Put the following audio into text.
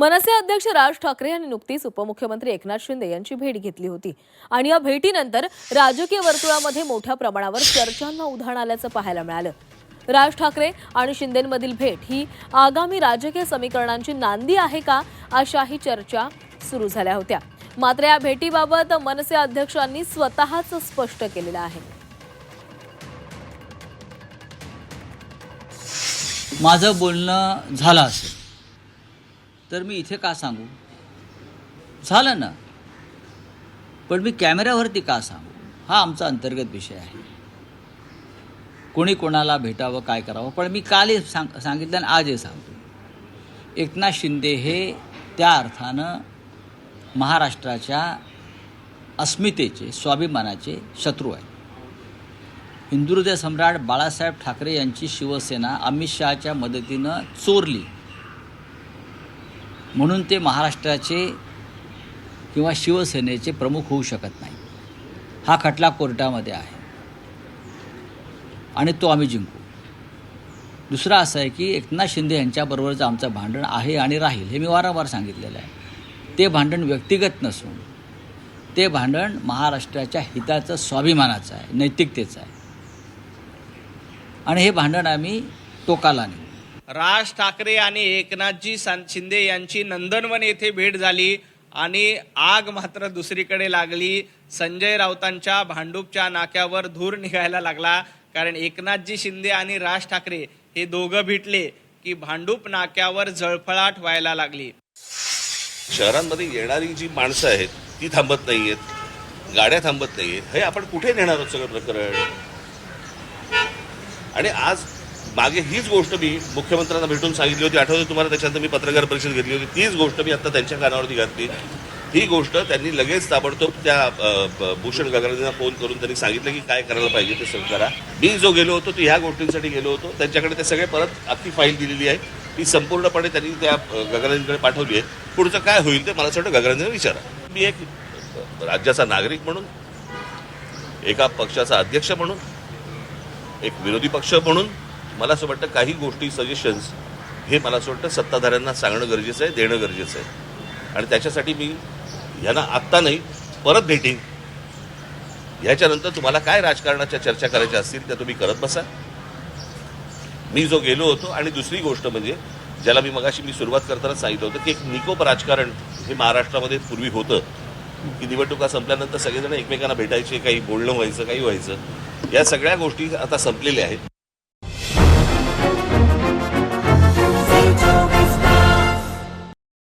मनसे अध्यक्ष राज ठाकरे यांनी नुकतीच उपमुख्यमंत्री एकनाथ शिंदे यांची भेट घेतली होती आणि या भेटीनंतर राजकीय वर्तुळामध्ये मोठ्या प्रमाणावर चर्चांना उधाण आल्याचं पाहायला मिळालं। राज ठाकरे आणि शिंदेंमधील भेट ही आगामी राजकीय समीकरणांची नांदी आहे का अशाही चर्चा सुरू झाल्या होत्या। मात्र या भेटीबाबत मनसे अध्यक्षांनी स्वतःच स्पष्ट केलेलं आहे। माझं बोलणं झालं असेल तर मी इथे का सांगू? झालं ना, पण मी कॅमेऱ्यावरती का सांगू? हा आमचा अंतर्गत विषय आहे। कोणी कोणाला भेटावं, काय करावं, पण मी कालही सांगितलं आणि आजही सांगतो, एकनाथ शिंदे हे त्या अर्थानं महाराष्ट्राच्या अस्मितेचे, स्वाभिमानाचे शत्रू आहेत। हिंदुहृदय सम्राट बाळासाहेब ठाकरे यांची शिवसेना अमित शहाच्या मदतीनं चोरली म्हणून ते महाराष्ट्राचे किंवा शिवसेनेचे प्रमुख होऊ शकत नाही। हा खटला कोर्टामध्ये आहे आणि तो आम्ही जिंकू। दुसरा असं आहे की एकनाथ शिंदे यांच्याबरोबरचं आमचं भांडण आहे आणि राहील, हे मी वारंवार सांगितलेलं आहे। ते भांडण व्यक्तिगत नसून ते भांडण महाराष्ट्राच्या हिताचं, स्वाभिमानाचं आहे, नैतिकतेचं आहे आणि हे भांडण आम्ही टोकाला नेऊ। राज ठाकरे आणि एकनाथजी शिंदे यांची नंदनवन येथे भेट झाली आणि आग मात्र दुसरीकडे लागली। संजय राऊतांच्या भांडूपच्या नाक्यावर धूर निघायला लागला, कारण एकनाथजी शिंदे आणि राज ठाकरे हे दोघं भेटले की भांडूप नाक्यावर जळफळाट व्हायला लागली। शहरांमध्ये येणारी जी माणसं आहेत ती थांबत नाहीयेत, गाड्या थांबत नाहीयेत, हे आपण कुठे नेणार आहोत सगळं प्रकरण? आणि आज मागे हीच गोष्ट मी मुख्यमंत्र्यांना भेटून सांगितली होती, आठवते तुम्हाला? त्याच्यानंतर मी पत्रकार परिषद घेतली होती, तीच गोष्ट मी आता त्यांच्या कानावरती घातली। ही गोष्ट त्यांनी लगेच ताबडतोब त्या भूषण गगरांना फोन करून त्यांनी सांगितलं की काय करायला पाहिजे ते सगळं करा। मी जो गेलो होतो तो ह्या गोष्टींसाठी गेलो होतो, त्यांच्याकडे ते सगळे परत अख्खी फाईल दिलेली आहे, ती संपूर्णपणे त्यांनी त्या गगरांकडे पाठवली आहे। पुढचं काय होईल ते मला असं वाटतं गगरांना विचारा। मी एक राज्याचा नागरिक म्हणून, एका पक्षाचा अध्यक्ष म्हणून, एक विरोधी पक्ष म्हणून मला असं वाटतं काही गोष्टी, सजेशन्स हे मला असं वाटतं सत्ताधाऱ्यांना सांगणं गरजेचं आहे, देणं गरजेचं आहे। आणि त्याच्यासाठी मी यांना आत्ता नाही, परत भेटीन। ह्याच्यानंतर तुम्हाला काय राजकारणाच्या चर्चा करायच्या असतील त्या तुम्ही करत बसा। मी जो गेलो होतो, आणि दुसरी गोष्ट म्हणजे ज्याला मी मगाशी सुरुवात करताना सांगितलं होतं की एक निकोप राजकारण हे महाराष्ट्रामध्ये पूर्वी होतं की निवडणुका संपल्यानंतर सगळेजण एकमेकांना भेटायचे, काही बोलणं व्हायचं, काही व्हायचं। या सगळ्या गोष्टी आता संपलेल्या आहेत।